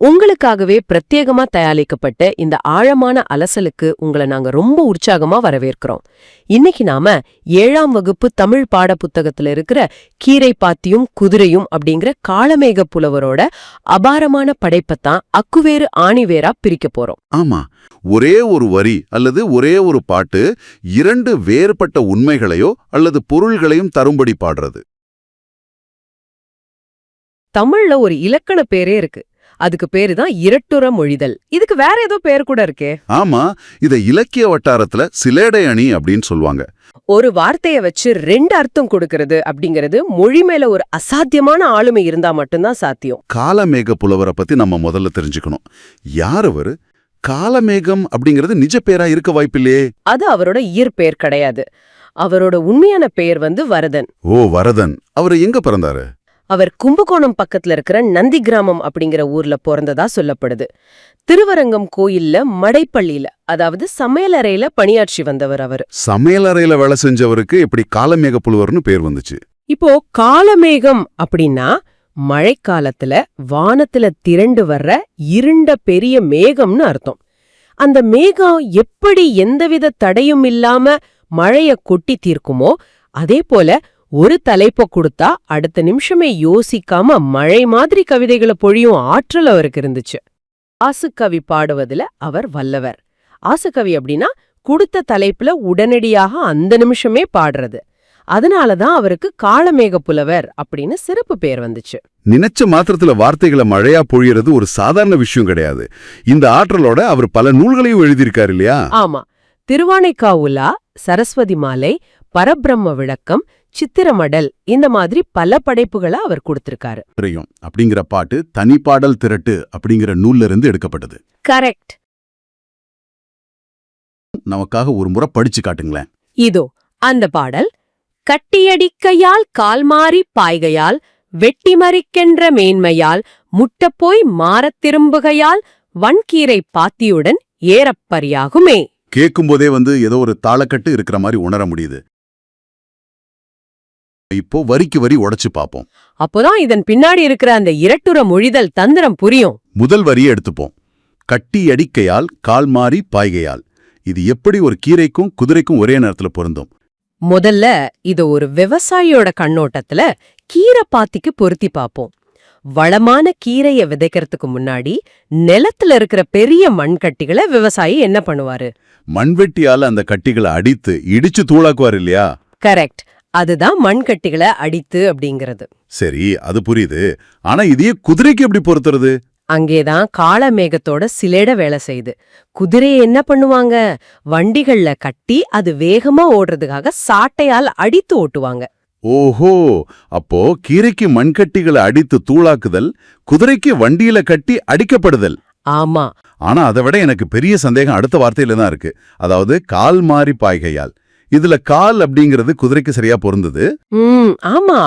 உங்களுக்காகவே பிரத்யேகமா தயாரிக்கப்பட்ட இந்த ஆழமான அலசலுக்கு உங்களை நாங்க ரொம்ப உற்சாகமா வரவேற்கிறோம். இன்னைக்கு நாம 7ஆம் வகுப்பு தமிழ் பாட புத்தகத்துல இருக்கிற கீரை பாத்தியும் குதிரையும் அப்படிங்கிற காளமேக புலவரோட அபாரமான படைப்பத்தான் அக்குவேறு ஆணிவேரா பிரிக்க போறோம். ஆமா, ஒரே ஒரு வரி அல்லது ஒரே ஒரு பாட்டு இரண்டு வேறுபட்ட உண்மைகளையோ அல்லது பொருள்களையும் தரும்படி பாடுறது. தமிழ்ல ஒரு இலக்கண பேரே இருக்கு. அதுக்கு பேரு தான் இரட்டுற மொழிதல். இதுக்கு வேற ஏதோ பேர் கூட இருக்கே. ஆமா, இத இலக்கிய வட்டாரத்துல சிலேடை அணி அப்படின்னு சொல்லுவாங்க. ஒரு வார்த்தைய வச்சு 2 அர்த்தம் கொடுக்கறது அப்படிங்கறது மொழி மேல ஒரு அசாத்தியமான ஆளுமை இருந்தா மட்டும்தான் சாத்தியம். காளமேக புலவரை பத்தி நம்ம முதல்ல தெரிஞ்சுக்கணும். யார் அவரு? காளமேகம் அப்படிங்கிறது நிஜ பேரா இருக்க வாய்ப்பில்லையே. அது அவரோட இயற்பெயர் கிடையாது. அவரோட உண்மையான பெயர் வரதன். ஓ, வரதன். அவரு எங்க பிறந்தாரு? அவர் கும்பகோணம் பக்கத்துல இருக்கிற நந்தி கிராமம் அப்படிங்கிற ஊர்ல பிறந்ததா சொல்லப்படுது. திருவரங்கம் கோயில்ல மடைப்பள்ளியில, அதாவது சமையலறையில பணியாற்றி வந்தவர் அவர். சமையலறையில வேலை செஞ்சவருக்கு எப்படி காளமேக புலவர்னு பேர் வந்துச்சு? இப்போ காளமேகம் அப்படின்னா மழைக்காலத்துல வானத்துல திரண்டு வர்ற இருண்ட பெரிய மேகம்னு அர்த்தம். அந்த மேகம் எப்படி எந்தவித தடையும் இல்லாம மழைய கொட்டி தீர்க்குமோ, அதே போல ஒரு தலைப்ப கொடுத்தா அடுத்த நிமிஷமே யோசிக்காம மழை மாதிரி கவிதைகளை பொழியும் ஆற்றல் அவருக்கு இருந்துச்சு. ஆசுக்கவி பாடுவதுல அவர் வல்லவர். ஆசுக்கவி அப்படின்னா கொடுத்த தலைப்புல உடனடியாக அந்த நிமிஷமே பாடுறது. அதனாலதான் அவருக்கு காளமேக புலவர் அப்படின்னு சிறப்பு பேர் வந்துச்சு. நினைச்ச மாத்திரத்துல வார்த்தைகளை மழையா பொழியறது ஒரு சாதாரண விஷயம் கிடையாது. இந்த ஆற்றலோட அவர் பல நூல்களையும் எழுதியிருக்காரு இல்லையா? ஆமா, திருவானைக்காவுலா, சரஸ்வதி மாலை, பரபிரம்ம விளக்கம், சித்திரமடல், இந்த மாதிரி பல படைப்புகளை அவர் கொடுத்திருக்காரு. அப்படிங்கிற பாட்டு தனிப்பாடல் திரட்டு அப்படிங்கிற நூல்ல இருந்து எடுக்கப்பட்டது. கரெக்ட். நமக்காக ஒரு முறை படிச்சு காட்டுங்களேன். இதோ அந்த பாடல். கட்டியடிக்கையால் கால்மாறி பாய்கையால் வெட்டிமறிக்கென்ற மேன்மையால் முட்டப்போய் மாறத் திரும்புகையால் வன்கீரை பாத்தியுடன் ஏறப்பரியாகுமே. கேட்கும்போதே ஏதோ ஒரு தாளக்கட்டு இருக்கிற மாதிரி உணர முடியுது. இப்போ வரிக்கு வரி உடைச்சு பாப்போம். அப்போதான் இதன் பின்னாடி இருக்கிற அந்த இரட்டுற மொழிதல் தந்திரம் புரியும். முதல் வரியை எடுத்துப்போம். கட்டியடிக்கையால் கால்மாறி பாய்கையால். இது எப்படி ஒரு கீரைக்கும் குதிரைக்கும் ஒரே நேரத்துல பொருந்தும்? முதல்ல இது ஒரு விவசாயியோட கண்ணோட்டத்துல கீரை பாத்திக்கு பொருத்தி பாப்போம். வளமான கீரைய விதைக்கிறதுக்கு முன்னாடி நிலத்துல இருக்கிற பெரிய மண்கட்டிகளை விவசாயி என்ன பண்ணுவாரு? மண்வெட்டியால அந்த கட்டிகளை அடித்து இடிச்சு தூளாக்குவார் இல்லையா? கரெக்ட். அதுதான் மண்கட்டிகளை அடித்து அப்படிங்கிறது. சரி, அது புரியுது. ஆனா இதையே குதிரைக்கு எப்படி பொறுத்துறது? அங்கேதான் காளமேகத்தோட சிலேட வேலை செய்யுது. குதிரையை என்ன பண்ணுவாங்க? வண்டிகள்ல கட்டி அது வேகமா ஓடுறதுக்காக சாட்டையால் அடித்து ஓட்டுவாங்க. ஓஹோ, அப்போ கீரைக்கு மண்கட்டிகளை அடித்து தூளாக்குதல், குதிரைக்கு வண்டியில கட்டி அடிக்கப்படுதல். ஆமா. ஆனா அதை விட எனக்கு பெரிய சந்தேகம் அடுத்த வார்த்தையில தான் இருக்கு. அதாவது கால் மாறி பாய்கையால். இதுல கால் அப்படிங்கிறது குதிரைக்கு சரியா பொருந்தது. ஆமா,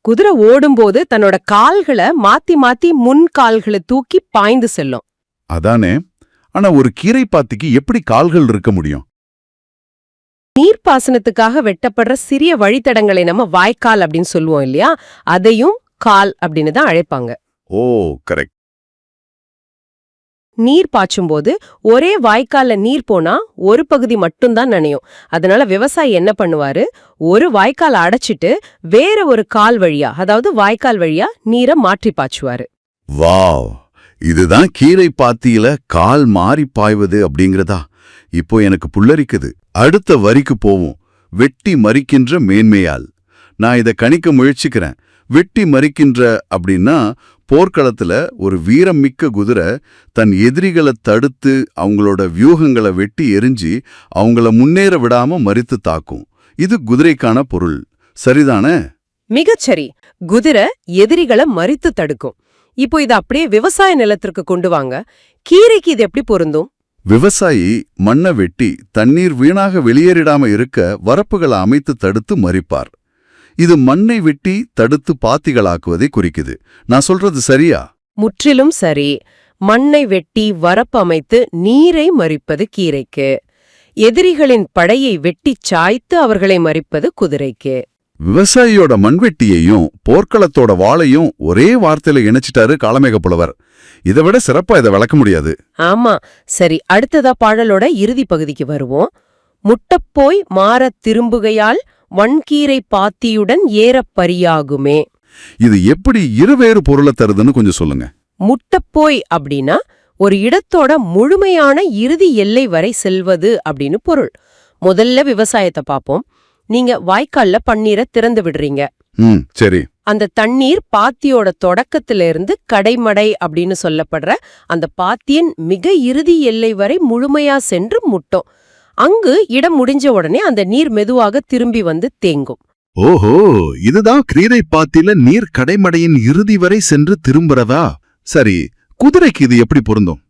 குதிரை ஓடும்போது தன்னோட கால்களை மாத்தி மாத்தி முன் கால்களை தூக்கி பாய்ந்து செல்லும். அதானே. ஆனா ஒரு கீரை பாத்திக்கு எப்படி கால்கள் இருக்க முடியும்? நீர்ப்பாசனத்துக்காக வெட்டப்படுற சிறிய வழித்தடங்களை நம்ம வாய்க்கால் அப்படின்னு சொல்லுவோம் இல்லையா? அதையும் கால் அப்படின்னு தான் அழைப்பாங்க. ஓ, கரெக்ட். நீர் பாய்ச்சும்போது ஒரே வாய்க்கால்ல நீர் போனா ஒரு பகுதி மட்டும்தான் நனையும். அதனால விவசாயி என்ன பண்ணுவாரு? ஒரு வாய்க்கால் அடைச்சிட்டு வேற ஒரு கால் வழியா, அதாவது வாய்க்கால் வழியா நீரை மாற்றி பாய்ச்சுவாரு. வாவ், இதுதான் கீரை பாத்தியில கால் மாறி பாய்வது அப்படிங்கிறதா? இப்போ எனக்கு புல்லரிக்குது. அடுத்த வரிக்கு போவோம். வெட்டி மறிக்கின்ற மேன்மையால். நான் இதை கணிக்க முயற்சிக்கிறேன். வெட்டி மறிக்கின்ற அப்படின்னா போர்க்களத்துல ஒரு வீரம் மிக்க குதிரை தன் எதிரிகளை தடுத்து அவங்களோட வியூகங்களை வெட்டி எரிஞ்சு அவங்கள முன்னேற விடாம மறித்து தாக்கும். இது குதிரைக்கான பொருள். சரிதானே? மிகச்சரி. குதிரை எதிரிகளை மறித்து தடுக்கும். இப்போ இதை அப்படியே விவசாய நிலத்திற்கு கொண்டு வாங்க. கீரைக்கு இது எப்படி பொருந்தும்? விவசாயி மண்ணை வெட்டி தண்ணீர் வீணாக வெளியேறிடாம இருக்க வரப்புகளை அமைத்து தடுத்து மறிப்பார். இது மண்ணை வெட்டி தடுத்து பாத்திகளாக்குவதை குறிக்குது. நான் சொல்றது சரியா? முற்றிலும் சரி. மண்ணை வெட்டி வரப்பு அமைத்து நீரை மறிப்பது கீரைக்கு. எதிரிகளின் படையை வெட்டிச் சாய்த்து அவர்களை மறிப்பது குதிரைக்கு. விவசாயியோட மண்வெட்டியையும் போர்க்களத்தோட வாளையும் ஒரே வார்த்தையில இணைச்சிட்டாரு காளமேக புலவர். இதை விட சிறப்பா இதை விளக்க முடியாது. ஆமா. சரி, அடுத்ததா பாடலோட இறுதி பகுதிக்கு வருவோம். முட்டப்போய் மாறத் திரும்புகையால் வன்கீரை பாத்தியுடன் ஏறப் பரியாகுமே. இது எப்படி இருவேறு பொருளை தருதுன்னு கொஞ்சம் சொல்லுங்க. முட்டப்போய் அப்படின்னா ஒரு இடத்தோட முழுமையான இறுதி எல்லை வரை செல்வது அப்படின்னு பொருள். முதல்ல விவசாயத்தை பார்ப்போம். நீங்க வாய்க்கால்ல பன்னீரை திறந்து விடுறீங்க. சரி. அந்த தண்ணீர் பாத்தியோட தொடக்கத்துல இருந்து கடைமடை அப்படின்னு சொல்லப்படுற அந்த பாத்தியின் மிக இறுதி எல்லை வரை முழுமையா சென்று முட்டும். அங்கு இடம் முடிஞ்ச உடனே அந்த நீர் மெதுவாக திரும்பி வந்து தேங்கும். ஓஹோ, இதுதான் கீரை பாத்தியில நீர் கடைமடையின் இறுதி வரை சென்று திரும்புறதா? சரி, குதிரைக்கு இது எப்படி பொருந்தும்?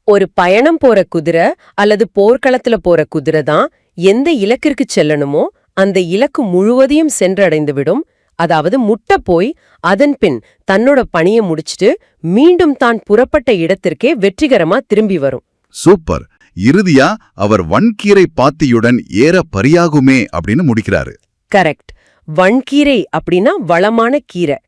ஒரு பயணம் போற குதிரை அல்லது போர்க்களத்துல போற குதிரை தான் எந்த இலக்கிற்கு செல்லணுமோ அந்த இலக்கு முழுவதையும் சென்றடைந்து விடும். அதாவது முட்டை போய் அதன் பின் தன்னோட பணியை முடிச்சிட்டு மீண்டும் தான் புறப்பட்ட இடத்திற்கே வெற்றிகரமா திரும்பி வரும். சூப்பர். இறுதியா அவர் வன்கீரை பாத்தியுடன் ஏற பரியாகுமே அப்படின்னு முடிக்கிறாரு. கரெக்ட். வன்கீரை அப்படின்னா வளமான கீரை,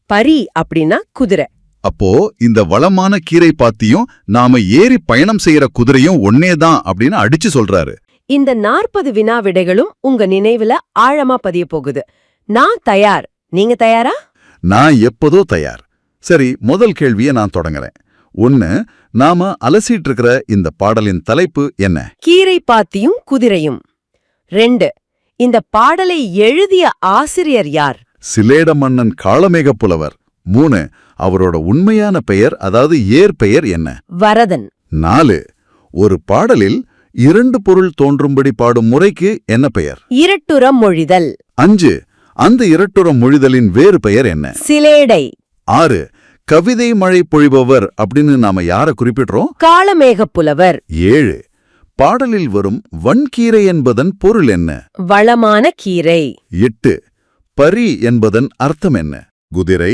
பரி அப்படின்னா குதிரை. அப்போ இந்த வளமான கீரை பாத்தியும் நாம ஏறி பயணம் செய்யற குதிரையும் ஒன்னேதான் அப்படின்னு அடிச்சு சொல்றாரு. இந்த 40 வினா விடைகளும் உங்க நினைவுல ஆழமா பதிய போகுது. நான் தயார். நீங்க தயாரா? நான் எப்போதோ தயார். சரி, முதல் கேள்வியை நான் தொடங்குறேன். 1, நாம அலசிட்டு இருக்கிற இந்த பாடலின் தலைப்பு என்ன? கீரை பாத்தியும் குதிரையும். 2, இந்த பாடலை எழுதிய ஆசிரியர் யார்? சிலேட மன்னன் காளமேக புலவர். 3, அவரோட உண்மையான பெயர், அதாவது ஏற்பெயர் என்ன? வரதன். 4, ஒரு பாடலில் 2 பொருள் தோன்றும்படி பாடும் முறைக்கு என்ன பெயர்? இரட்டுறம் மொழிதல். 5, அந்த இரட்டுறம் மொழிதலின் வேறு பெயர் என்ன? சிலேடை. 6, கவிதை மழை பொழிபவர் அப்படின்னு நாம யார குறிப்பிடுறோம்? காளமேக புலவர். 7, பாடலில் வரும் வன்கீரை என்பதன் பொருள் என்ன? வளமான கீரை. 8, பரி என்பதன் அர்த்தம் என்ன? குதிரை.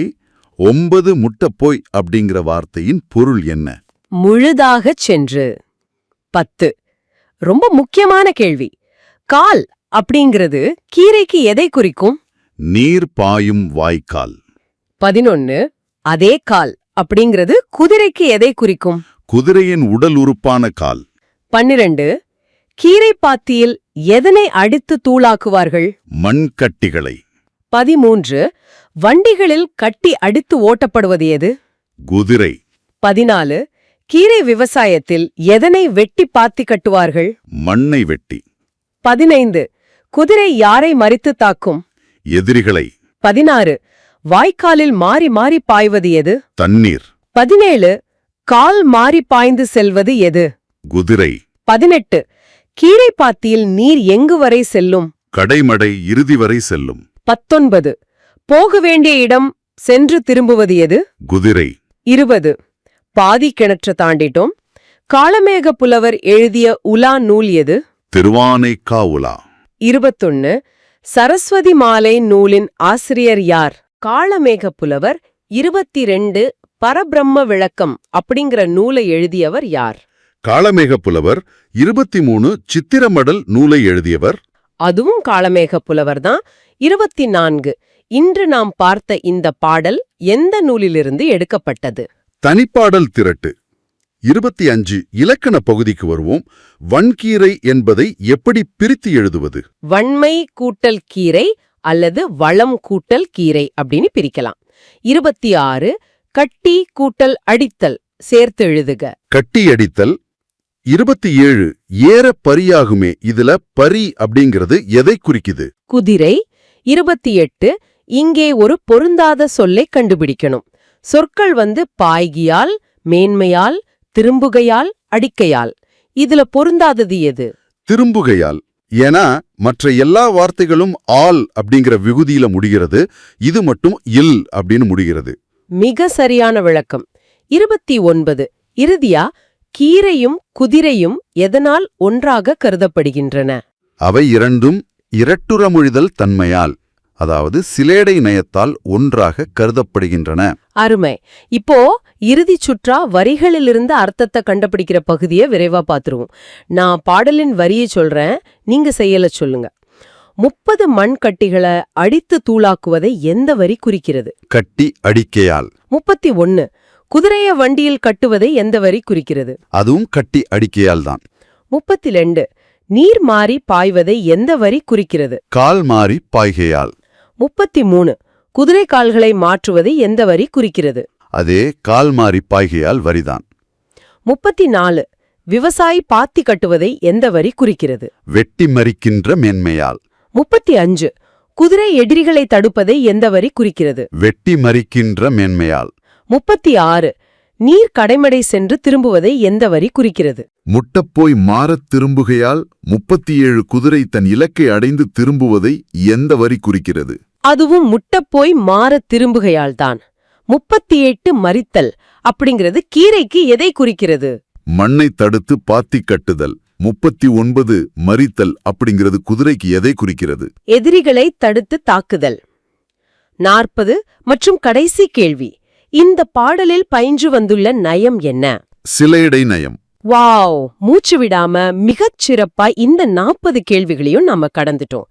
9, முட்டப்போய் அப்படிங்கிற வார்த்தையின் பொருள் என்ன? முழுதாகச் சென்று. 10, ரொம்ப முக்கியமான கேள்வி. கால் அப்படிங்கிறது கீரைக்கு எதை குறிக்கும்? நீர் பாயும் வாய்க்கால். 11, அதே கால் அப்படிங்கிறது குதிரைக்கு எதை குறிக்கும்? குதிரையின் உடல் உறுப்பான கால். 12, கீரை பாத்தியில் எதனை அடித்து தூளாக்குவார்கள்? மண்கட்டிகளை. 13, வண்டிகளில் கட்டி அடித்து ஓட்டப்படுவது எது? குதிரை. 14, கீரை விவசாயத்தில் எதனை வெட்டி பாத்தி கட்டுவார்கள்? மண்ணை வெட்டி. 15, குதிரை யாரை மறித்து தாக்கும்? எதிரிகளை. 16, வாய்க்காலில் மாறி மாறி பாய்வது எது? தண்ணீர். 17, கால் மாறி பாய்ந்து செல்வது எது? குதிரை. 18, கீரை பாத்தியில் நீர் எங்கு வரை செல்லும்? கடைமடை இறுதி வரை செல்லும். 19, போக வேண்டிய இடம் சென்று திரும்புவது எது? குதிரை. 20, பாதி கிணற்ற தாண்டிட்டோம். காளமேக புலவர் எழுதிய உலா நூல் எது? திருவானைக்காவுலா. 21, சரஸ்வதி மாலை நூலின் ஆசிரியர் யார்? காளமேக புலவர். 22, பரபிரம்ம விளக்கம் அப்படிங்கிற நூலை எழுதியவர் யார்? காளமேக புலவர். 23, சித்திரமடல் நூலை எழுதியவர். அதுவும் காளமேக புலவர்தான். 24, இன்று நாம் பார்த்த இந்த பாடல் எந்த நூலிலிருந்து எடுக்கப்பட்டது? தனிப்பாடல் திரட்டு. 25, இலக்கண பகுதிக்கு வருவோம். வன்கீரை என்பதை எப்படி பிரித்து எழுதுவது? வன்மை கூட்டல் கீரை அல்லது வளம் கூட்டல் கீரை அப்படின்னு பிரிக்கலாம். 26, கட்டி கூட்டல் அடித்தல் சேர்த்து எழுதுக. கட்டி அடித்தல். 27, ஏற பரியாகுமே. இதுல பரி அப்படிங்கிறது எதை குறிக்குது? குதிரை. 28, இங்கே ஒரு பொருந்தாத சொல்லை கண்டுபிடிக்கணும். சொற்கள் பாய்கியால், மேன்மையால், திரும்புகையால், அடிக்கையால். இதுல பொருந்தாதது எது? திரும்புகையால். ஏன்னா மற்ற எல்லா வார்த்தைகளும் ஆல் அப்படிங்கிற விகுதியில முடிகிறது. இது மட்டும் இல் அப்படின்னு முடிகிறது. மிக சரியான விளக்கம். 29, இறுதியா கீரையும் குதிரையும் எதனால் ஒன்றாக கருதப்படுகின்றன? அவை இரண்டும் இரட்டுறமொழிதல் தன்மையால், அதாவது சிலேடை நயத்தால் ஒன்றாக கருதப்படுகின்றன. அருமை. இப்போ இறுதி சுற்றா வரிகளிலிருந்து அர்த்தத்தை கண்டுபிடிக்கிற பகுதியை விரைவா பாத்துருவோம். நான் பாடலின் வரியை சொல்றேன், நீங்க செய்யல சொல்லுங்க. 30 மண்கட்டிகளை அடித்து தூளாக்குவதை எந்த வரி குறிக்கிறது? கட்டி அடிக்கையால். 31 குதிரைய வண்டியில் கட்டுவதை எந்த வரி குறிக்கிறது? அதுவும் கட்டி அடிக்கையால் தான். 32 நீர் மாறி பாய்வதை எந்த வரி குறிக்கிறது? கால் மாறி பாய்கையால். 33 குதிரை கால்களை மாற்றுவதை எந்த வரி குறிக்கிறது? அதே கால் மாறி பாய்கையால் வரிதான். 34 விவசாயி பாத்தி கட்டுவதை எந்த வரி குறிக்கிறது? வெட்டி மறிக்கின்ற மேன்மையால். 35 குதிரை எதிரிகளை தடுப்பதை எந்த வரி குறிக்கிறது? வெட்டி மறிக்கின்ற மேன்மையால். 36 நீர் கடைமடை சென்று திரும்புவதை எந்த வரி குறிக்கிறது? முட்டப்போய் மாறத் திரும்புகையால் 37 குதிரை தன் இலக்கை அடைந்து திரும்புவதை எந்த வரி குறிக்கிறது? அதுவும் முட்டப்போய் மாறத் திரும்புகையால்தான். 38 மறித்தல் அப்படிங்கிறது கீரைக்கு எதை குறிக்கிறது? மண்ணை தடுத்து பாத்தி கட்டுதல். 39 மறித்தல் அப்படிங்கிறது குதிரைக்கு எதை குறிக்கிறது? எதிரிகளை தடுத்து தாக்குதல். 40 மற்றும் கடைசி கேள்வி, இந்த பாடலில் பயின்று வந்துள்ள நயம் என்ன? சிலையடை நயம். வாவ், மூச்சு விடாம மிகச் சிறப்பா இந்த 40 கேள்விகளையும் நாம கடந்துட்டோம்.